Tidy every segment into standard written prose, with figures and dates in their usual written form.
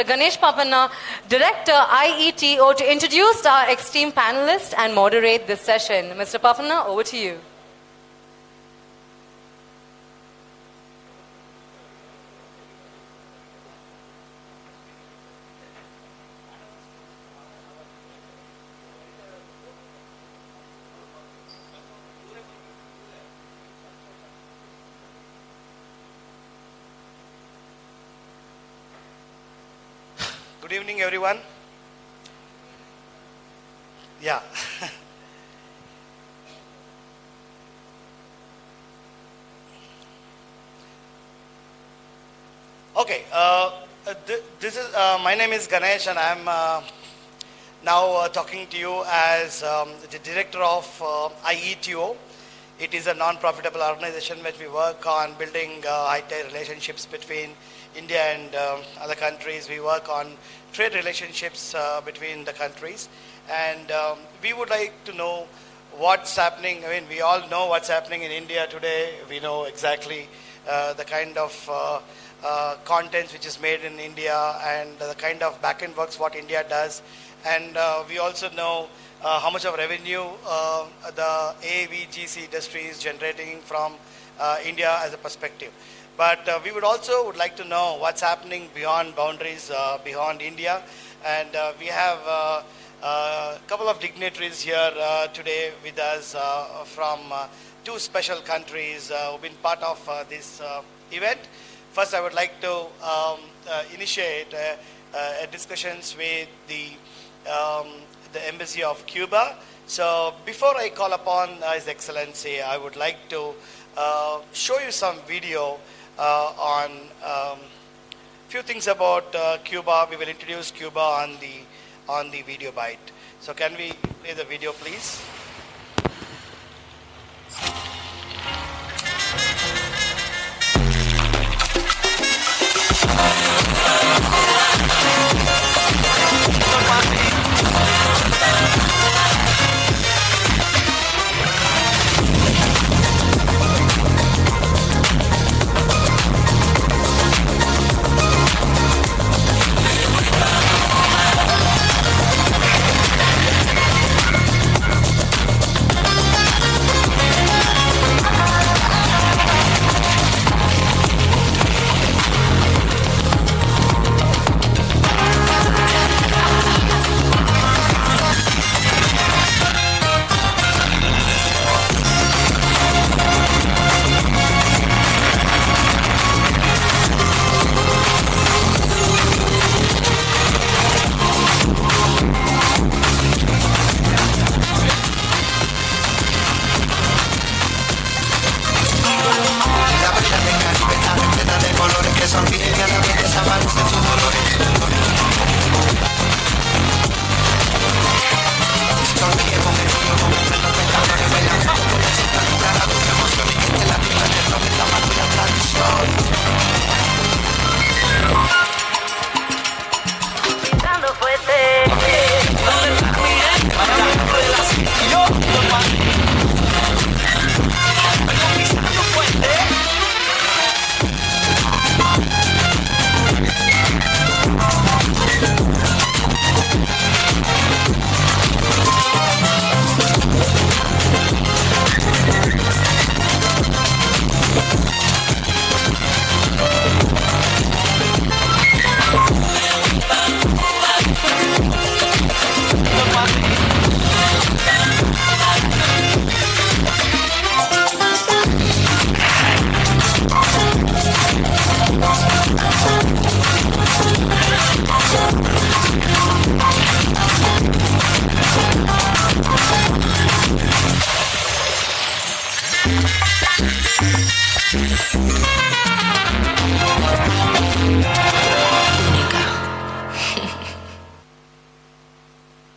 Mr. Ganesh Papanna, Director, IETO, to introduce our esteemed panelists and moderate this session. Mr. Papanna, over to you. Good evening, everyone. Yeah. Okay. This is my name is Ganesh, and I'm now talking to you as the director of IETO. It is a non-profitable organization which we work on building high-tech relationships between India and other countries. We work on trade relationships between the countries, and we would like to know what's happening. I mean, we all know what's happening in India today. We know exactly the kind of content which is made in India and the kind of back-end works what India does, and we also know how much of revenue the AVGC industry is generating from India as a perspective. But we would like to know what's happening beyond boundaries, beyond India. And we have a couple of dignitaries here today with us from two special countries who've been part of this event. First, I would like to initiate discussions with the Embassy of Cuba. So before I call upon His Excellency, I would like to show you some video on few things about Cuba. We will introduce Cuba on the video bite. So can we play the video, please?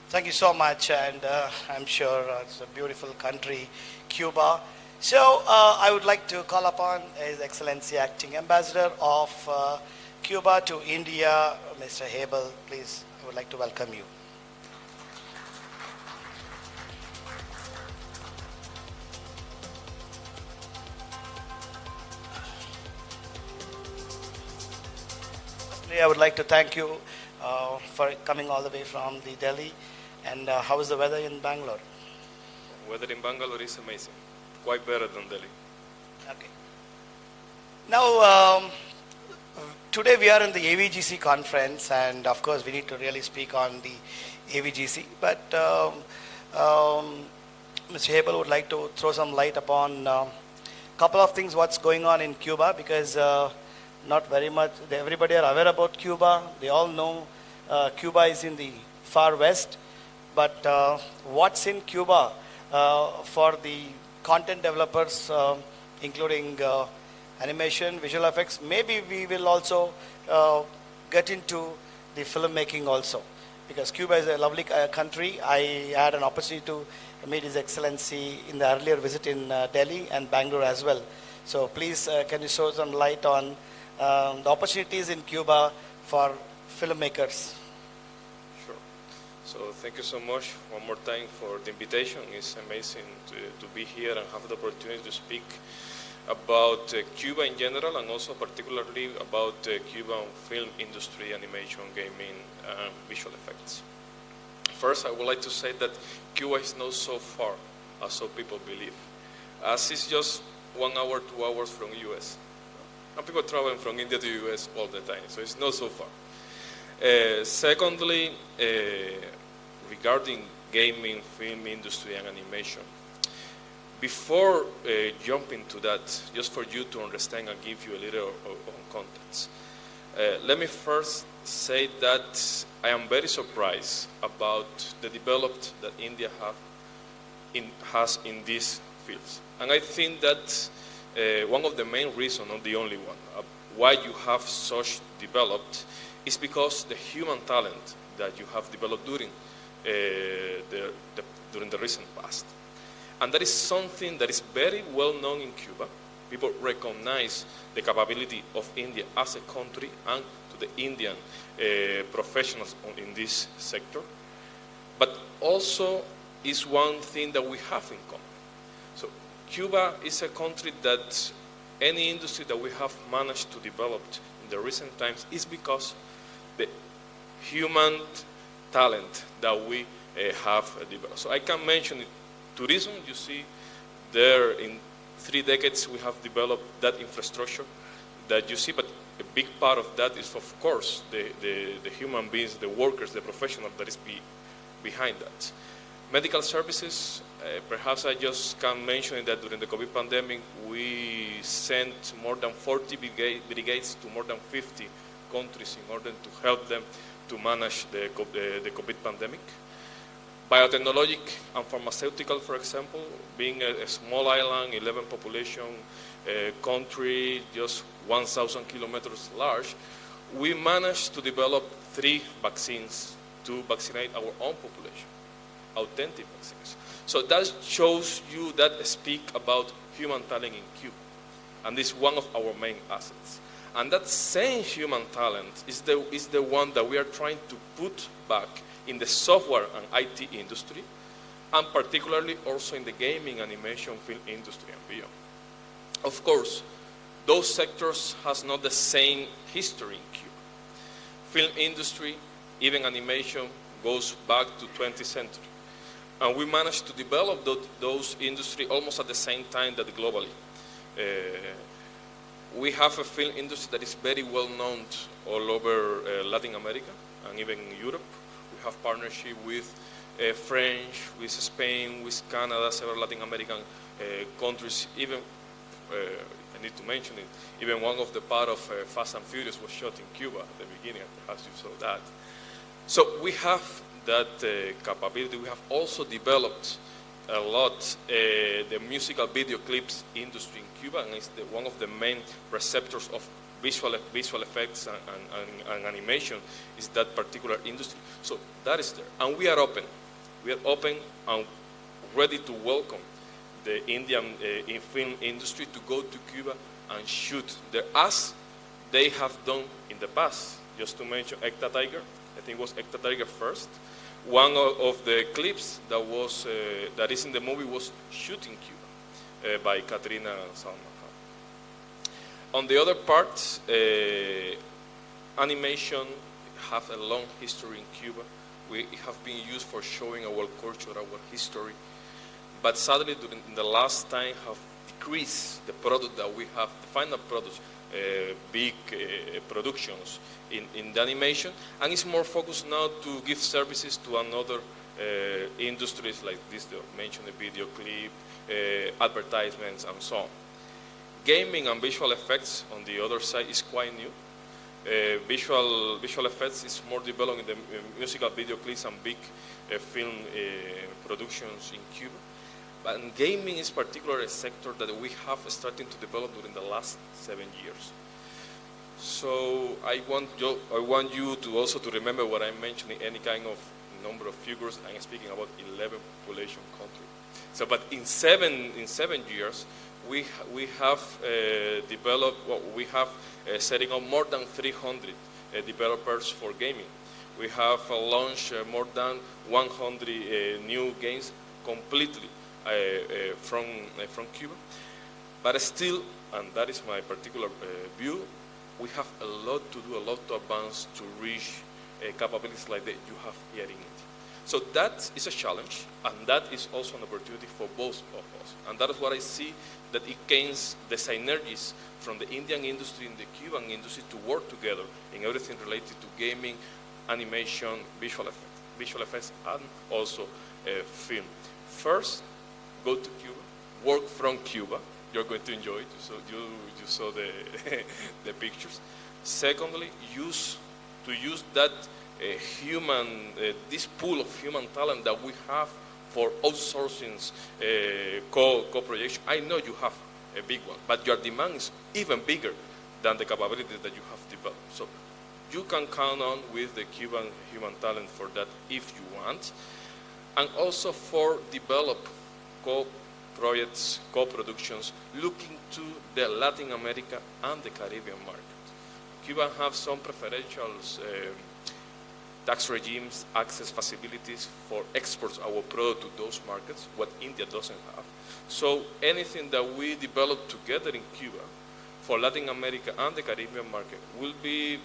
Thank you so much, and I'm sure it's a beautiful country, Cuba. So I would like to call upon His Excellency Acting Ambassador of Cuba to India, Mr. Abel. Please, I would like to welcome you. Firstly, I would like to thank you for coming all the way from the Delhi. And how is the weather in Bangalore? Weather in Bangalore is amazing, quite better than Delhi. Okay. Now, today we are in the AVGC conference, and of course we need to really speak on the AVGC. But Mr. Abel would like to throw some light upon a couple of things, what's going on in Cuba, because not very much, everybody are aware about Cuba. They all know Cuba is in the far west. But what's in Cuba for the content developers, including animation, visual effects, maybe we will also get into the filmmaking also. Because Cuba is a lovely country. I had an opportunity to meet His Excellency in the earlier visit in Delhi and Bangalore as well. So please, can you show some light on the opportunities in Cuba for filmmakers? Sure. So thank you so much one more time for the invitation. It's amazing to be here and have the opportunity to speak about Cuba in general, and also particularly about Cuban film industry, animation, gaming, and visual effects. First, I would like to say that Cuba is not so far as some people believe, as it's just 1 hour, 2 hours from the US. And people travel from India to the US all the time, so it's not so far. Secondly, regarding gaming, film industry, and animation, before jumping to that, just for you to understand and give you a little context, let me first say that I am very surprised about the development that India has in these fields. And I think that one of the main reasons, not the only one, why you have such developed is because the human talent that you have developed during the recent past. And that is something that is very well known in Cuba. People recognize the capability of India as a country and to the Indian professionals in this sector. But also is one thing that we have in common. So Cuba is a country that any industry that we have managed to develop in the recent times is because the human talent that we have developed. So I can mention it. Tourism, you see there in 3 decades we have developed that infrastructure that you see, but a big part of that is, of course, the human beings, the workers, the professionals that is behind that. Medical services, perhaps I just can mention that during the COVID pandemic, we sent more than 40 brigades to more than 50 countries in order to help them to manage the COVID pandemic. Biotechnologic and pharmaceutical, for example, being a small island, 11 population country, just 1,000 kilometers large, we managed to develop 3 vaccines to vaccinate our own population, authentic vaccines. So that shows you that speak about human talent in Cuba, and this is one of our main assets. And that same human talent is the one that we are trying to put back in the software and IT industry, and particularly also in the gaming, animation, film industry, and beyond. Of course, those sectors has not the same history in Cuba. Film industry, even animation, goes back to 20th century. And we managed to develop those industry almost at the same time that globally. We have a film industry that is very well known all over Latin America and even in Europe. We have partnership with French, with Spain, with Canada, several Latin American countries. Even, I need to mention it, even one of the part of Fast and Furious was shot in Cuba at the beginning, perhaps you saw that. So we have that capability. We have also developed a lot the musical video clips industry in Cuba, and it's one of the main receptors of visual effects and animation is that particular industry. So that is there, and we are open. We are open and ready to welcome the Indian film industry to go to Cuba and shoot there, as they have done in the past. Just to mention Ekta Tiger, I think it was Ekta Tiger first. One of the clips that is in the movie was shot in Cuba by Katrina and Salman. On the other part, Animation have a long history in Cuba. We have been used for showing our culture, our history. But sadly, during the last time, have decreased the product that we have, the final product, big productions in the animation, and it's more focused now to give services to another industries like this, the mentioned video clip, advertisements, and so on. Gaming and visual effects on the other side is quite new. Visual effects is more developed in the musical video clips and big film productions in Cuba. But in gaming is particularly a sector that we have started to develop during the last 7 years. So I want you to also to remember what I'm mentioning, any kind of number of figures. I'm speaking about 11 population country. So, but in seven years, we have developed, we have setting up more than 300 developers for gaming. We have launched more than 100 new games completely from Cuba. But still, and that is my particular view, we have a lot to do, a lot to advance to reach capabilities like that you have here in India. So that is a challenge, and that is also an opportunity for both of us. And that is what I see, that it gains the synergies from the Indian industry and the Cuban industry to work together in everything related to gaming, animation, visual effects, and also film. First, go to Cuba, work from Cuba. You're going to enjoy it. So you saw the the pictures. Secondly, use that this pool of human talent that we have for outsourcing co-projection. I know you have a big one, but your demand is even bigger than the capability that you have developed. So you can count on with the Cuban human talent for that if you want, and also for develop co-projects, co-productions, looking to the Latin America and the Caribbean market. Cuba have some preferential tax regimes, access facilities for exports our product to those markets, what India doesn't have. So anything that we develop together in Cuba for Latin America and the Caribbean market will be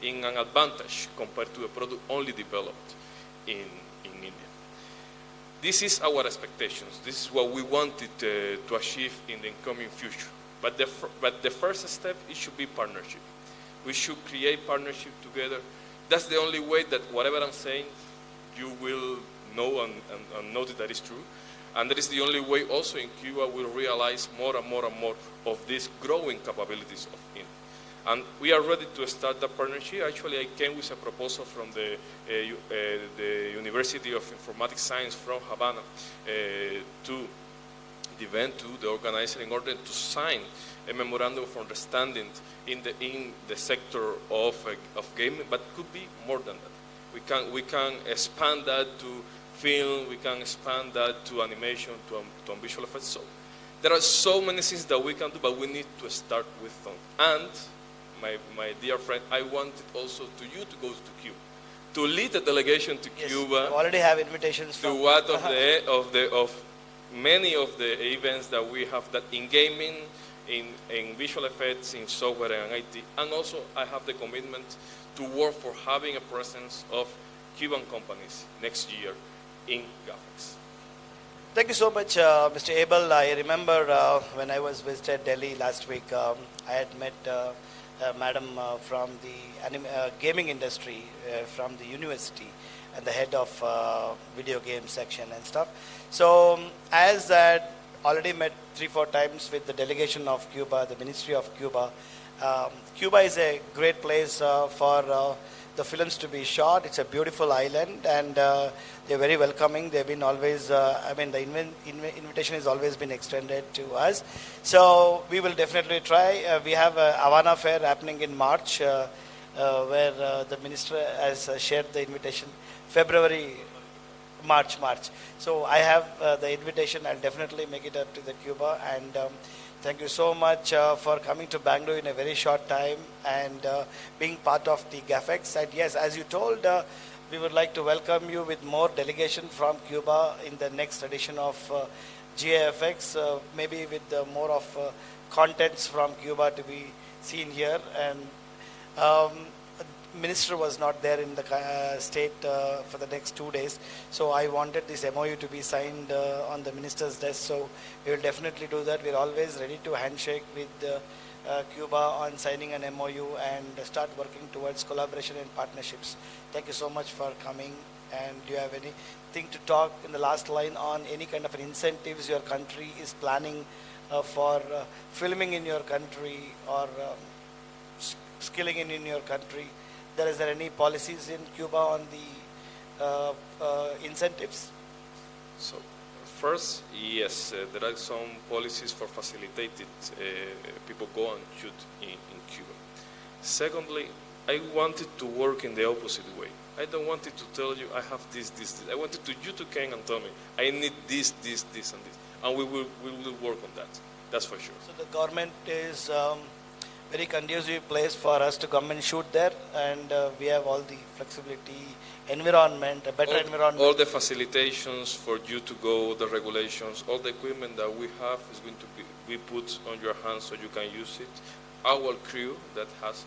in an advantage compared to a product only developed in India. This is our expectations. This is what we wanted to achieve in the incoming future. But the first step, it should be partnership. We should create partnership together. That's the only way that whatever I'm saying, you will know and know that is true. And that is the only way also in Cuba we'll realize more and more and more of these growing capabilities of India. And we are ready to start that partnership. Actually, I came with a proposal from the University of Informatics Science from Havana to the event, to the organizer, in order to sign a memorandum of understanding in the sector of gaming, but could be more than that. We can expand that to film, we can expand that to animation, to visual effects. So there are so many things that we can do, but we need to start with them. And my dear friend, I wanted also to you to go to Cuba, to lead a delegation to Cuba. We already have invitations to one of many of the events that we have that in gaming, in visual effects, in software and IT, and also I have the commitment to work for having a presence of Cuban companies next year in graphics. Thank you so much, Mr. Abel. I remember when I was visited Delhi last week, I had met madam from the gaming industry from the university and the head of video game section and stuff. So as I already met 3-4 times with the delegation of Cuba, the Ministry of Cuba. Cuba is a great place for the films to be shot. It's a beautiful island, and they're very welcoming. They've been always, the invitation has always been extended to us. So we will definitely try. We have a Havana Fair happening in March, where the minister has shared the invitation, March. So I have the invitation. I'll definitely make it up to the Cuba, and thank you so much for coming to Bangalore in a very short time and being part of the GAFX. And yes, as you told, we would like to welcome you with more delegation from Cuba in the next edition of GAFX, maybe with more of contents from Cuba to be seen here. And Minister was not there in the state for the next 2 days, so I wanted this MOU to be signed on the minister's desk. So we will definitely do that. We're always ready to handshake with Cuba on signing an MOU and start working towards collaboration and partnerships. Thank you so much for coming. And do you have anything to talk in the last line on any kind of incentives your country is planning for filming in your country or skilling in your country? Is there any policies in Cuba on the incentives? So, first, yes, there are some policies for facilitated people go and shoot in Cuba. Secondly, I wanted to work in the opposite way. I don't want it to tell you I have this. I wanted you to come and tell me I need this, and this, and we will work on that. That's for sure. So the government is very conducive place for us to come and shoot there, and we have all the flexibility, environment, a better environment. All the facilitations for you to go, the regulations, all the equipment that we have is going to be put on your hands so you can use it. Our crew that has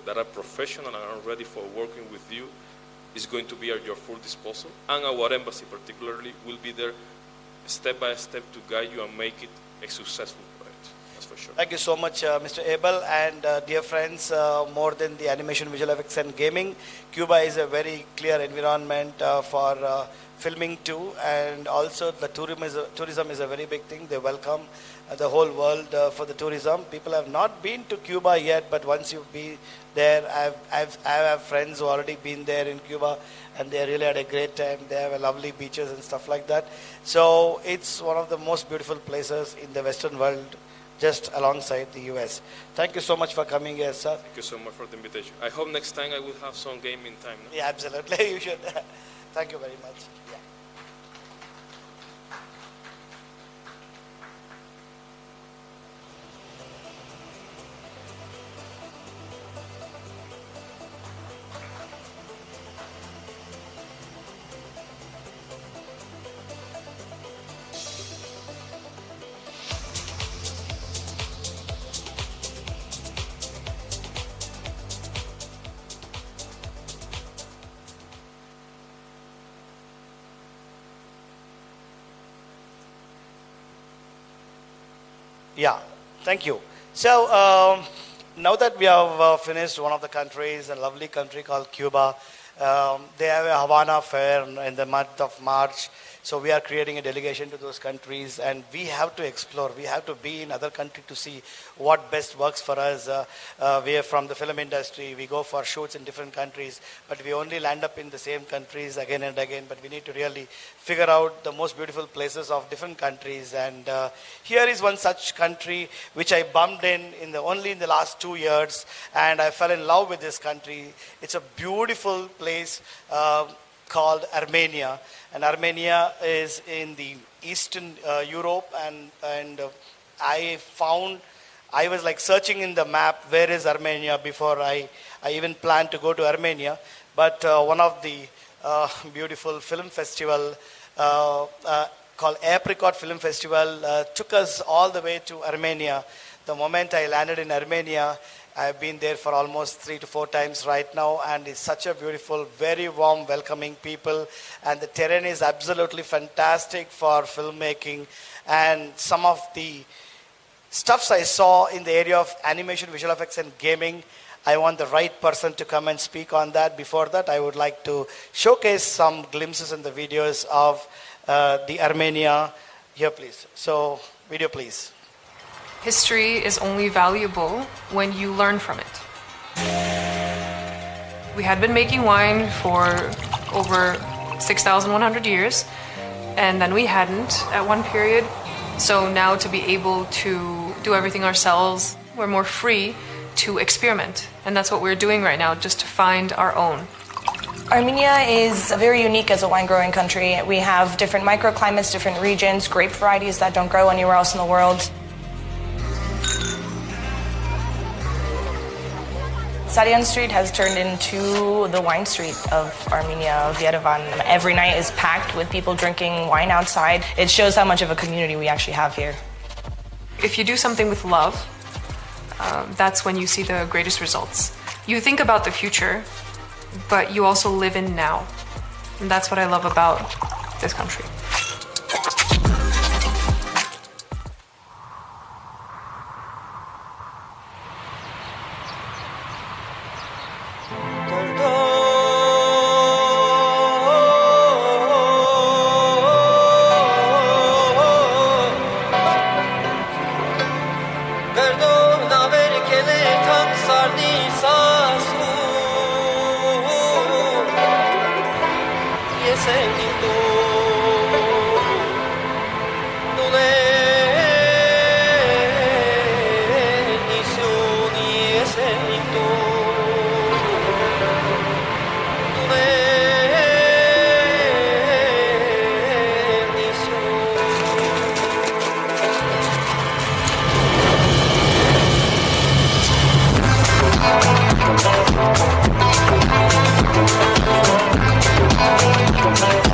that are professional and are ready for working with you is going to be at your full disposal, and our embassy particularly will be there step by step to guide you and make it a successful project. That's for sure. Thank you so much, Mr. Abel, and dear friends, more than the animation, visual effects and gaming, Cuba is a very clear environment for filming too, and also the tourism is a very big thing. They welcome the whole world for the tourism. People have not been to Cuba yet, but once you be there, I have friends who already been there in Cuba, and they really had a great time. They have lovely beaches and stuff like that. So it's one of the most beautiful places in the Western world, just alongside the US. Thank you so much for coming here, sir. Thank you so much for the invitation. I hope next time I will have some gaming time. No? Yeah, absolutely. You should. Thank you very much. Yeah. Yeah, thank you. So now that we have finished one of the countries, a lovely country called Cuba, they have a Havana fair in the month of March. So we are creating a delegation to those countries, and we have to explore. We have to be in other countries to see what best works for us. We are from the film industry. We go for shoots in different countries, but we only land up in the same countries again and again. But we need to really figure out the most beautiful places of different countries. And here is one such country which I bumped only in the last 2 years, and I fell in love with this country. It's a beautiful place called Armenia, and Armenia is in the Eastern Europe, and I was like searching in the map, where is Armenia, before I even planned to go to Armenia. But one of the beautiful film festival called Apricot Film Festival took us all the way to Armenia. The moment I landed in Armenia, I've been there for almost 3 to 4 times right now, and it's such a beautiful, very warm, welcoming people, and the terrain is absolutely fantastic for filmmaking. And some of the stuffs I saw in the area of animation, visual effects and gaming, I want the right person to come and speak on that. Before that, I would like to showcase some glimpses in the videos of the Armenia. Here, please. So, video, please. History is only valuable when you learn from it. We had been making wine for over 6,100 years, and then we hadn't at one period. So now to be able to do everything ourselves, we're more free to experiment. And that's what we're doing right now, just to find our own. Armenia is very unique as a wine-growing country. We have different microclimates, different regions, grape varieties that don't grow anywhere else in the world. Sarian Street has turned into the wine street of Armenia, of Yerevan. Every night is packed with people drinking wine outside. It shows how much of a community we actually have here. If you do something with love, that's when you see the greatest results. You think about the future, but you also live in now. And that's what I love about this country.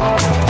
Thank you.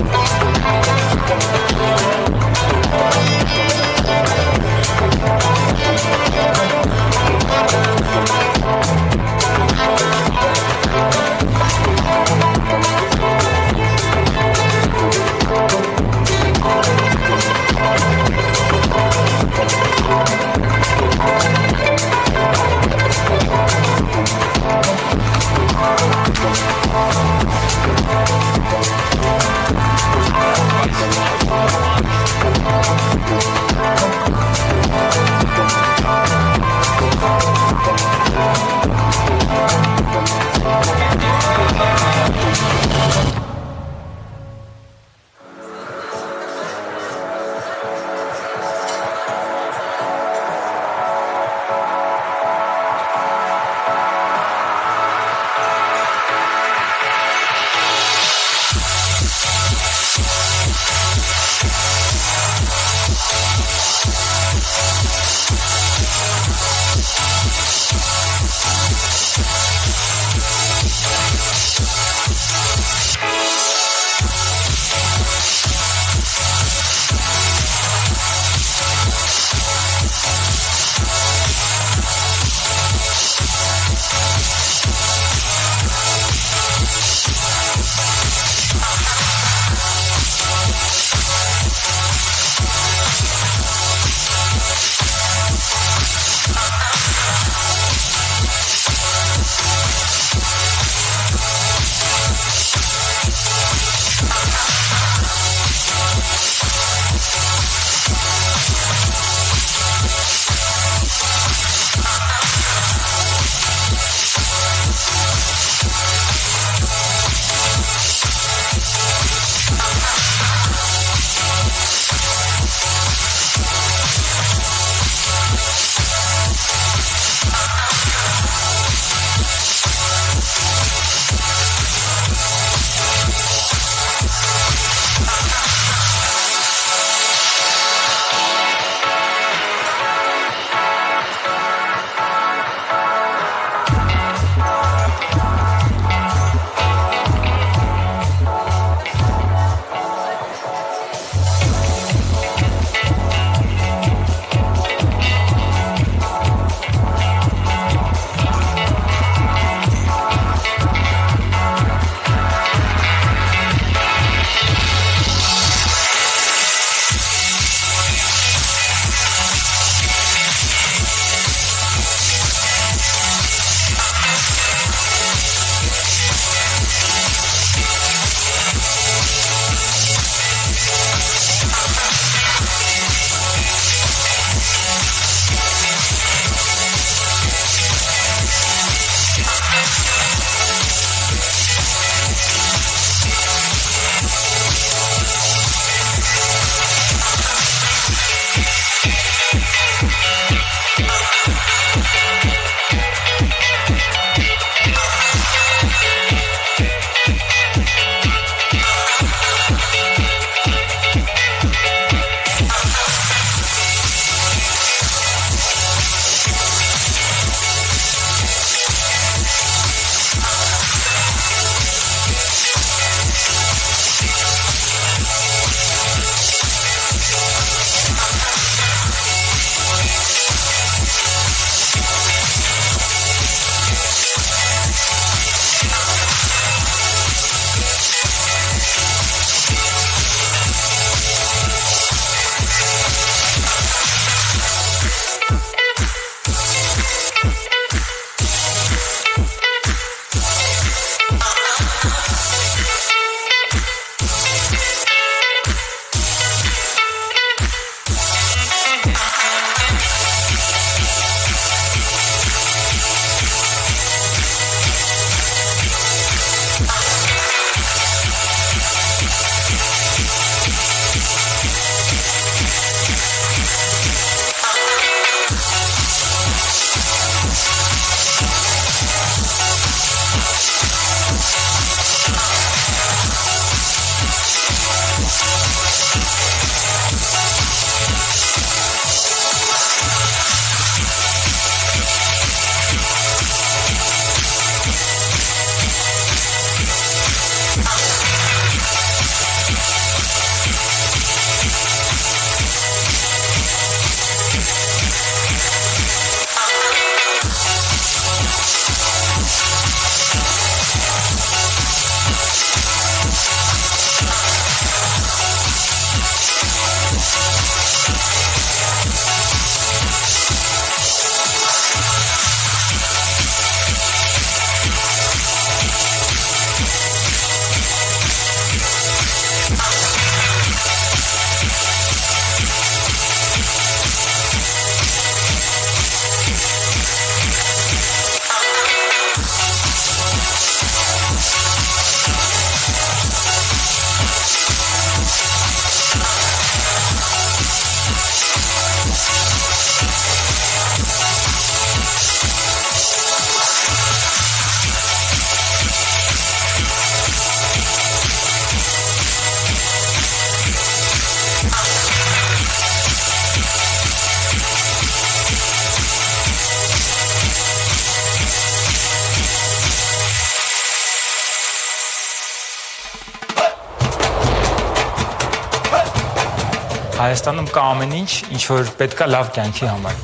Հայաստանում կա ամեն ինչ, ինչ որ պետքա լավ կյանքի համար։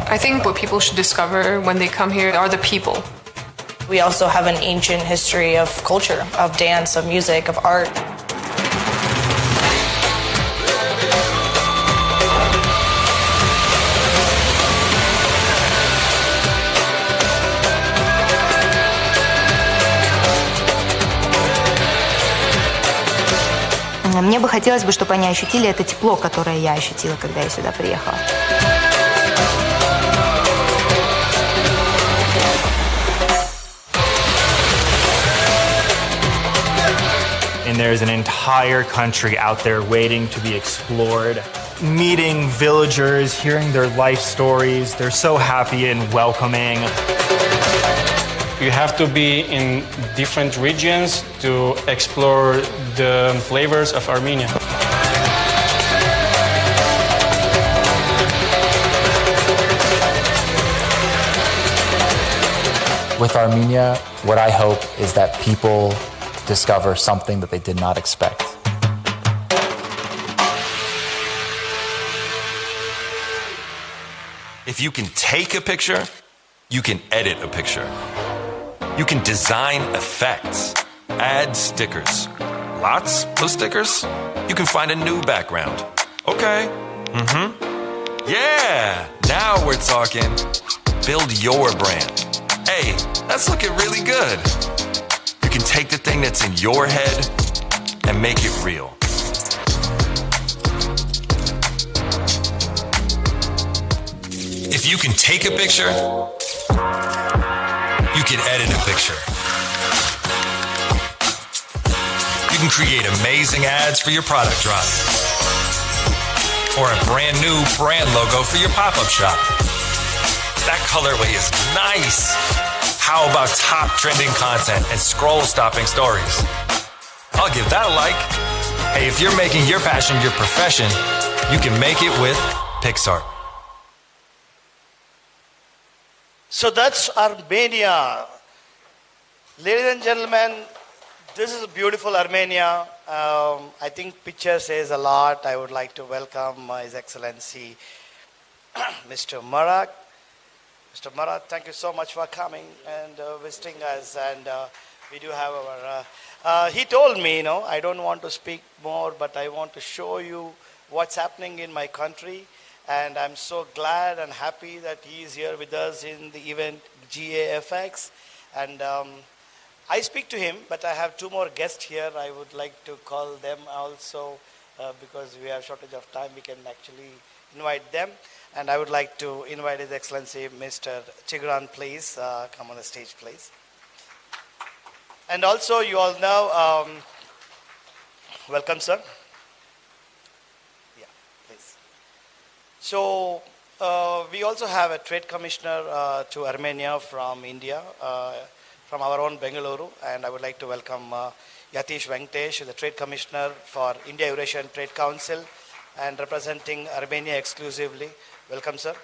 I think what people should discover when they come here are the people. We also have an ancient history of culture, of dance, of music, of art. Мне бы хотелось, чтобы они ощутили это тепло, которое я ощутила, когда я сюда приехала. And there's an entire country out there waiting to be explored. Meeting villagers, hearing their life stories, they're so happy and welcoming. You have to be in different regions to explore the flavors of Armenia. With Armenia, what I hope is that people discover something that they did not expect. If you can take a picture, you can edit a picture. You can design effects, add stickers. Lots of stickers? You can find a new background. Okay. Yeah, now we're talking. Build your brand. Hey, that's looking really good. You can take the thing that's in your head and make it real. If you can take a picture, you can edit a picture. You can create amazing ads for your product drop. Or a brand new brand logo for your pop-up shop. That colorway is nice. How about top trending content and scroll-stopping stories? I'll give that a like. Hey, if you're making your passion your profession, you can make it with Pixar. So that's Armenia. Ladies and gentlemen, this is beautiful Armenia. I think picture says a lot. I would like to welcome His Excellency Mr. Marat. Mr. Marat, thank you so much for coming and visiting us. And we do have our... he told me, I don't want to speak more, but I want to show you what's happening in my country. And I'm so glad and happy that he is here with us in the event GAFX. And I speak to him, but I have two more guests here. I would like to call them also because we have shortage of time. We can actually invite them. And I would like to invite His Excellency Mr. Chigran, please. Come on the stage, please. And also, you all know, welcome, sir. So we also have a trade commissioner to Armenia from India, from our own Bengaluru, and I would like to welcome Yatish Venkatesh, the trade commissioner for India Eurasian Trade Council and representing Armenia exclusively. Welcome, sir.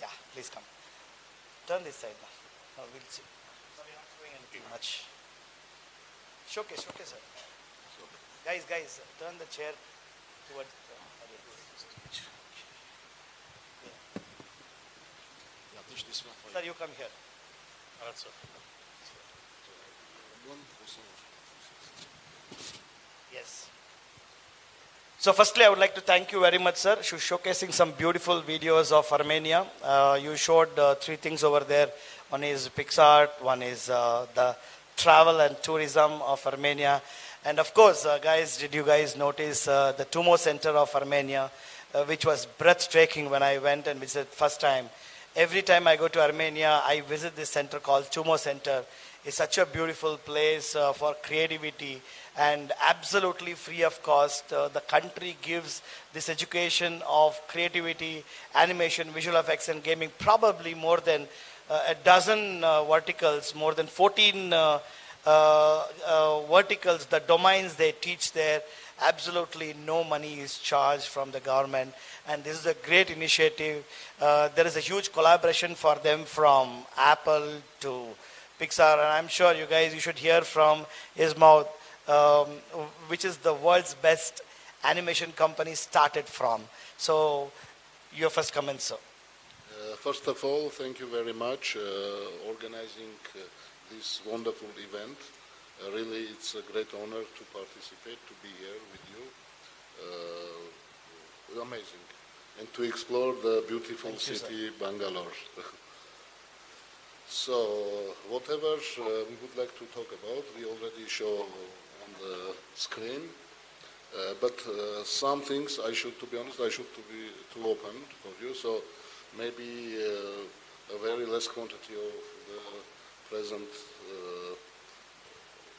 Yeah, please come. Turn this side now. No, we'll see. No, we're not doing anything much. Showcase, sir. Guys, turn the chair towards the audience. Sir, you come here. Yes. So firstly, I would like to thank you very much, sir, for showcasing some beautiful videos of Armenia. You showed three things over there. One is Pixar, one is the travel and tourism of Armenia. And of course, guys, did you guys notice the Tumo Center of Armenia, which was breathtaking when I went and visited first time. Every time I go to Armenia, I visit this center called Tumo Center. It's such a beautiful place for creativity and absolutely free of cost. The country gives this education of creativity, animation, visual effects, and gaming, probably more than a dozen verticals, more than 14 verticals, the domains they teach there. Absolutely no money is charged from the government, and this is a great initiative. There is a huge collaboration for them from Apple to Pixar, and I'm sure you guys, you should hear from his mouth which is the world's best animation company started from. So, your first comment, sir. First of all, thank you very much organizing this wonderful event. Really, it's a great honor to participate, to be here with you. Amazing. And to explore the beautiful city, Bangalore. So, whatever we would like to talk about, we already show on the screen. But some things to be honest, I should be too open for you. So maybe a very less quantity of the present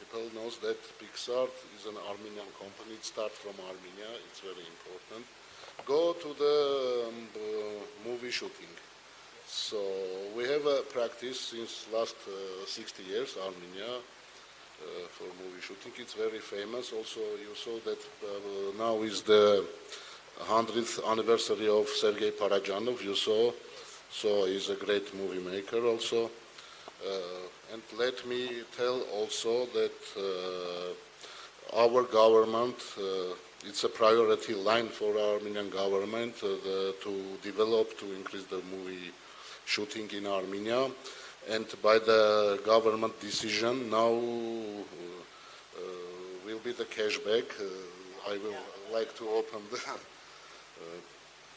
people knows that Pixar is an Armenian company. It starts from Armenia. It's very important. Go to the movie shooting. So we have a practice since last 60 years, Armenia, for movie shooting. It's very famous. Also, you saw that now is the 100th anniversary of Sergei Parajanov. You saw, so he's a great movie maker also. And let me tell also that our government, it's a priority line for our Armenian government to develop, to increase the movie shooting in Armenia. And by the government decision, now will be the cashback. I will like to open the...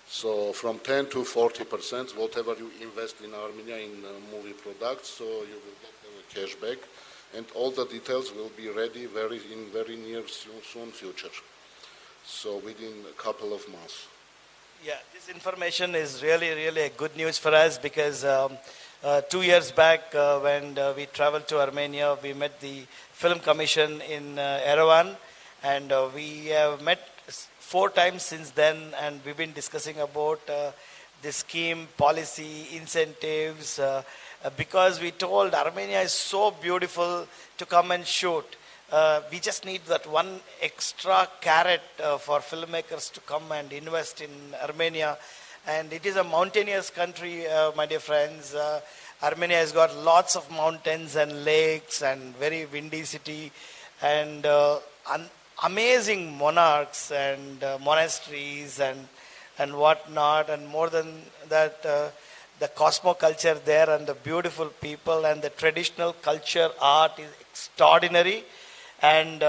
so from 10 to 40%, whatever you invest in Armenia in movie products, so you will get a cashback. And all the details will be ready in very near soon future. So within a couple of months. Yeah, this information is really, really a good news for us because 2 years back when we traveled to Armenia, we met the Film Commission in Yerevan, and we have met 4 times since then, and we've been discussing about the scheme, policy, incentives, because we told Armenia is so beautiful to come and shoot. We just need that one extra carrot for filmmakers to come and invest in Armenia. And it is a mountainous country, my dear friends. Armenia has got lots of mountains and lakes and very windy city and amazing monarchs and monasteries and whatnot. And more than that, the cosmoculture there and the beautiful people and the traditional culture art is extraordinary. And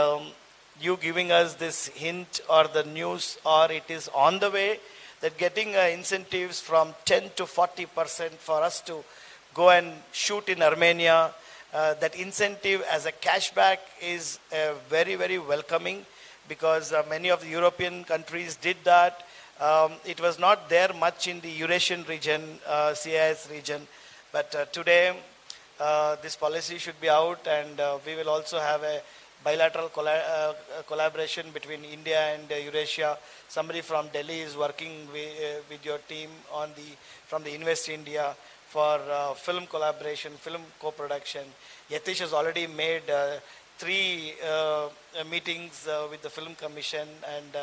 you giving us this hint or the news, or it is on the way, that getting incentives from 10 to 40% for us to go and shoot in Armenia, that incentive as a cashback is very, very welcoming, because many of the European countries did that. It was not there much in the Eurasian region, CIS region, but today this policy should be out, and we will also have a bilateral collaboration between India and Eurasia. Somebody from Delhi is working with your team from the Invest India for film collaboration, film co-production. Yatish has already made 3 meetings with the Film Commission, and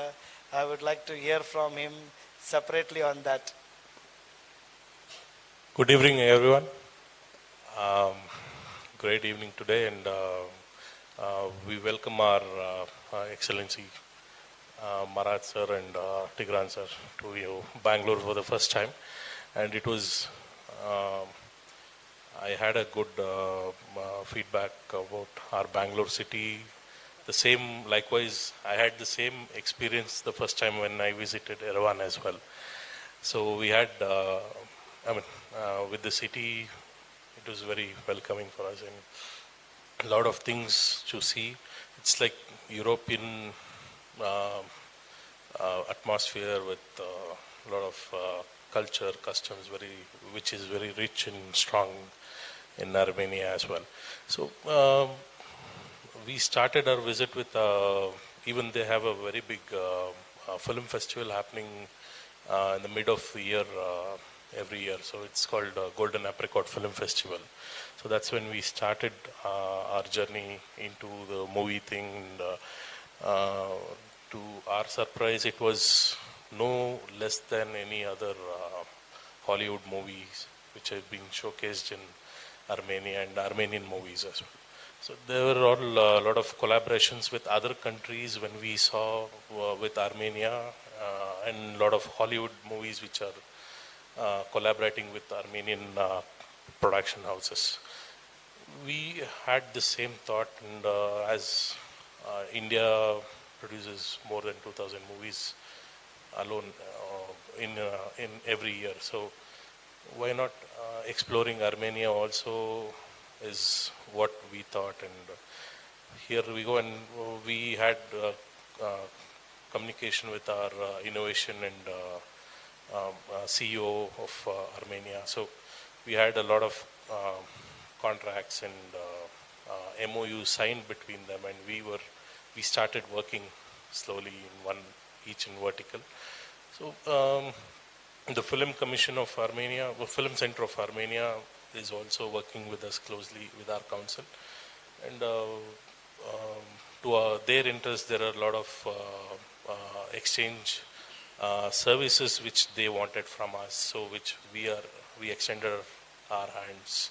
I would like to hear from him separately on that. Good evening, everyone. Great evening today, and we welcome our Excellency Marat sir and Tigran sir to Bangalore for the first time. And it was, I had a good feedback about our Bangalore city. The same, likewise, I had the same experience the first time when I visited Yerevan as well. So we had, with the city, it was very welcoming for us, and a lot of things to see. It's like European atmosphere with a lot of culture, customs, which is very rich and strong in Armenia as well. So we started our visit with, even they have a very big film festival happening in the mid of the year, every year. So it's called Golden Apricot Film Festival. So that's when we started our journey into the movie thing. And, to our surprise, it was no less than any other Hollywood movies which have been showcased in Armenia, and Armenian movies as well. So there were a lot of collaborations with other countries when we saw with Armenia and a lot of Hollywood movies which are collaborating with Armenian production houses. We had the same thought, and as India produces more than 2,000 movies alone in every year, so why not exploring Armenia also is what we thought. And here we go, and we had communication with our innovation and CEO of Armenia. So we had a lot of contracts and MOU signed between them, and we started working slowly in each in vertical. So the Film Commission of Armenia, the Film Center of Armenia is also working with us closely with our council, and to their interest there are a lot of exchange services which they wanted from us, so which we extended our hands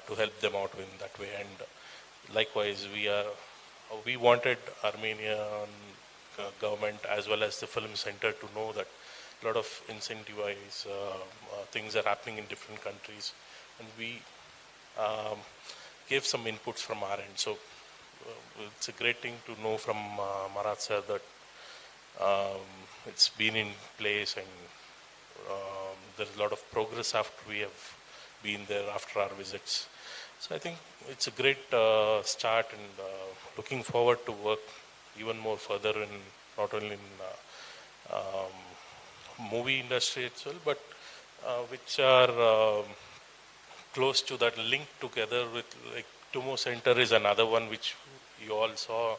to help them out in that way. And likewise we wanted Armenian government as well as the film center to know that a lot of incentivized things are happening in different countries, and we gave some inputs from our end. So it's a great thing to know from Marat sir that it's been in place, and there's a lot of progress after we have been there after our visits. So I think it's a great start, and looking forward to work even more further in not only in movie industry itself, but which are close to that, linked together with, like, Tumo Center is another one which you all saw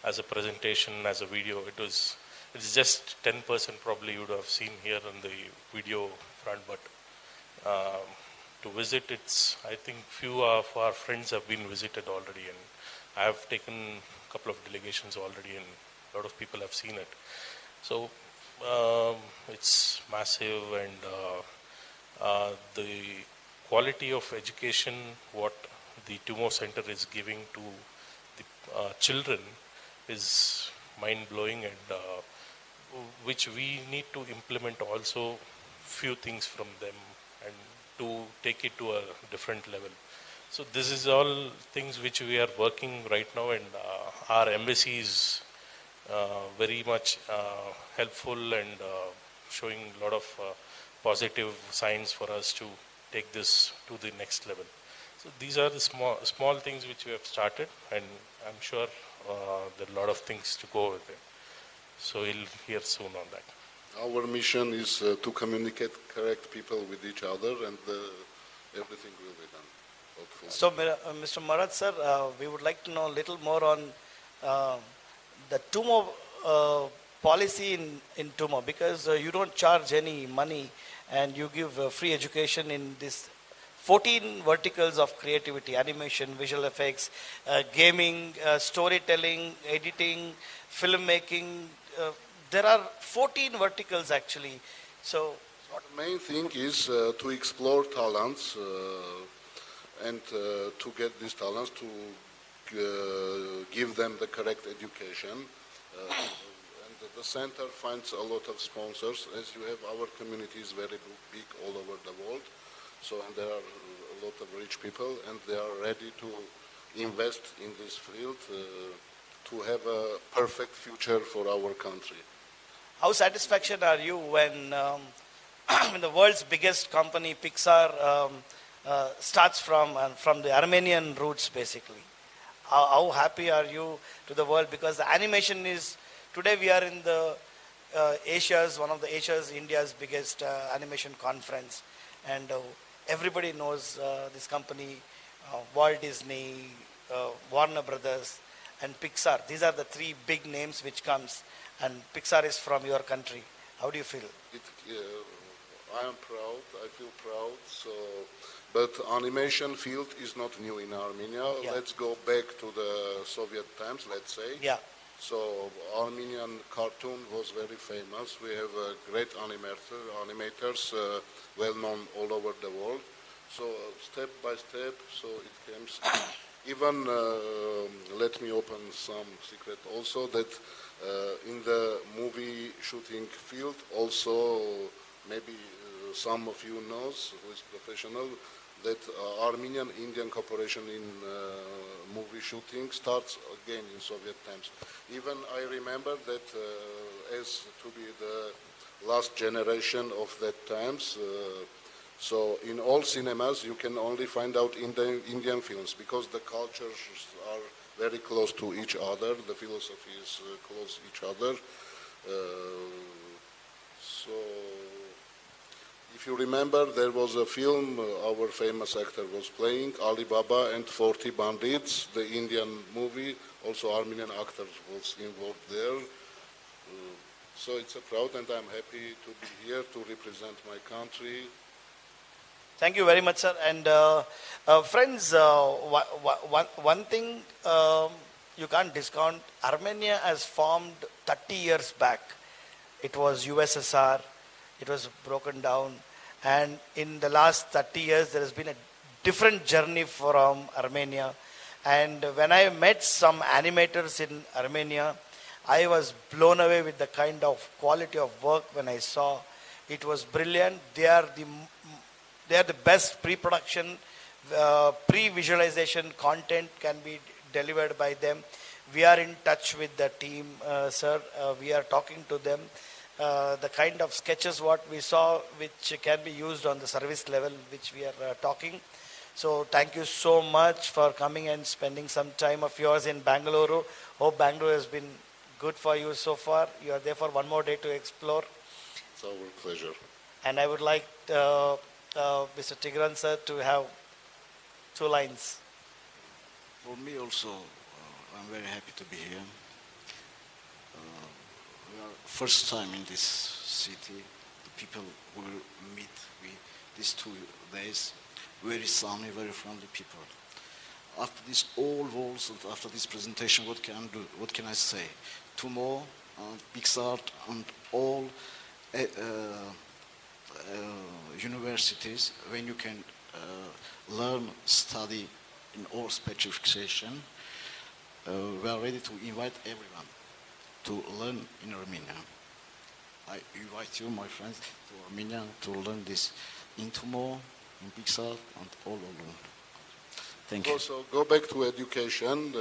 as a presentation, as a video. It's just 10% probably you would have seen here on the video front, but to visit, I think few of our friends have been visited already, and I have taken a couple of delegations already, and a lot of people have seen it. So it's massive, and the quality of education what the Tumo Center is giving to the children is mind-blowing, and which we need to implement also few things from them and to take it to a different level. So this is all things which we are working right now, and our embassy is very much helpful and showing a lot of positive signs for us to take this to the next level. So these are the small things which we have started, and I'm sure there are a lot of things to go with it. So we'll hear soon on that. Our mission is to communicate correct people with each other, and everything will be done, hopefully. So, Mr. Marat sir, we would like to know a little more on the Tumo policy in Tumo, because you don't charge any money and you give free education in this 14 verticals of creativity: animation, visual effects, gaming, storytelling, editing, filmmaking. There are 14 verticals actually. So the main thing is to explore talents and to get these talents, to give them the correct education. And the center finds a lot of sponsors. As you have, our community is very big all over the world. So, and there are a lot of rich people, and they are ready to invest in this field to have a perfect future for our country. How satisfaction are you when the world's biggest company, Pixar, starts from the Armenian roots, basically? How happy are you to the world? Because the animation is, today we are in the one of the Asia's, India's biggest animation conference, and everybody knows this company, Walt Disney, Warner Brothers, and Pixar. These are the three big names which comes, and Pixar is from your country. How do you feel? I am proud. I feel proud. So, but animation field is not new in Armenia. Yeah. Let's go back to the Soviet times, let's say. Yeah. So Armenian cartoon was very famous. We have great animators, well known all over the world. So step by step, so it comes Even, let me open some secret also, that in the movie shooting field also, maybe some of you knows, who is professional, that Armenian-Indian cooperation in movie shooting starts again in Soviet times. Even I remember that as to be the last generation of that times, so in all cinemas you can only find out Indian films because the cultures are very close to each other, the philosophy is close to each other. So if you remember, there was a film our famous actor was playing, Ali Baba and 40 Bandits, the Indian movie. Also Armenian actor was involved there. So it's a proud and I'm happy to be here to represent my country. Thank you very much, sir. And friends, one thing you can't discount, Armenia has formed 30 years back. It was USSR. It was broken down, and in the last 30 years there has been a different journey from Armenia. And when I met some animators in Armenia, I was blown away with the kind of quality of work when I saw. It was brilliant. They are the best pre-production, pre-visualization content can be delivered by them. We are in touch with the team, sir. We are talking to them. The kind of sketches what we saw which can be used on the service level which we are talking. So thank you so much for coming and spending some time of yours in Bengaluru. Hope Bangalore has been good for you so far. You are there for one more day to explore. It's our pleasure. And I would like Mr. Tigran sir to have 2 lines. For me also, I'm very happy to be here. First time in this city, the people will meet with these 2 days, very sunny, very friendly people. After this all walls and after this presentation, what can I do? What can I say? Tomorrow, Pixar and all universities, when you can learn, study in all specification, we are ready to invite everyone to learn in Armenia. I invite you, my friends, to Armenia to learn this in Timor, in Pixar, and all along. Thank you. Also, go back to education.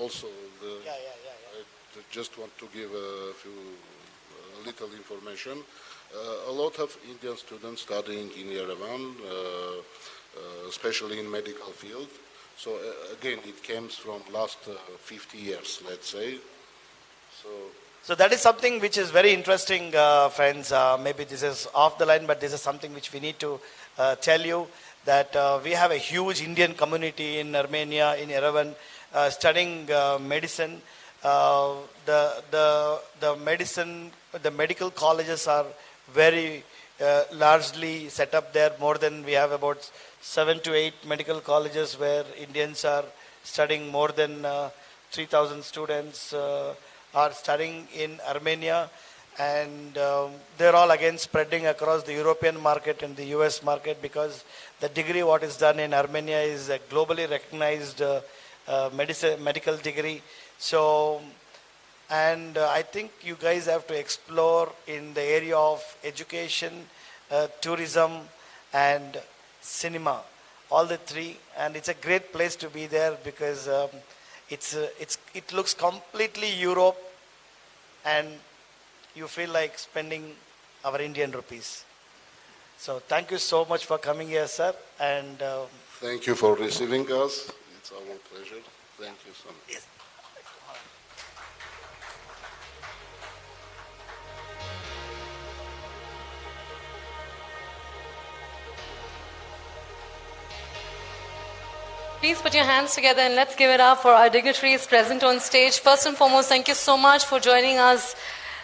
Also, I just want to give a little information. A lot of Indian students studying in Yerevan, especially in medical field. So again, it comes from last 50 years, let's say. So that is something which is very interesting, friends. Maybe this is off the line, but this is something which we need to tell you, that we have a huge Indian community in Armenia, in Yerevan, studying medicine. The medical colleges are very largely set up there. More than, we have about 7 to 8 medical colleges where Indians are studying. More than 3,000 students are studying in Armenia, and they're all again spreading across the European market and the US market, because the degree what is done in Armenia is a globally recognized medical degree. So, and I think you guys have to explore in the area of education, tourism and cinema, all the 3, and it's a great place to be there, because it looks completely Europe, and you feel like spending our Indian rupees. So thank you so much for coming here, sir. And thank you for receiving us. It's our pleasure. Thank you so much. Yes. Please put your hands together and let's give it up for our dignitaries present on stage. First and foremost, thank you so much for joining us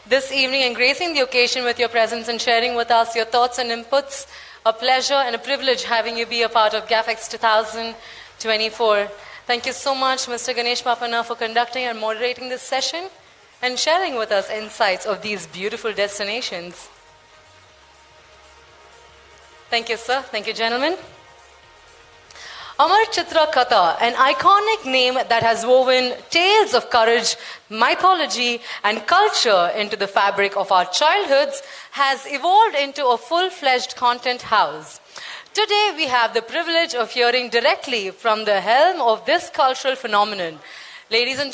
this evening and gracing the occasion with your presence and sharing with us your thoughts and inputs. A pleasure and a privilege having you be a part of GAFX 2024. Thank you so much, Mr. Ganesh Papanna, for conducting and moderating this session and sharing with us insights of these beautiful destinations. Thank you, sir. Thank you, gentlemen. Amar Chitra Katha, an iconic name that has woven tales of courage, mythology, and culture into the fabric of our childhoods, has evolved into a full-fledged content house. Today, we have the privilege of hearing directly from the helm of this cultural phenomenon. Ladies and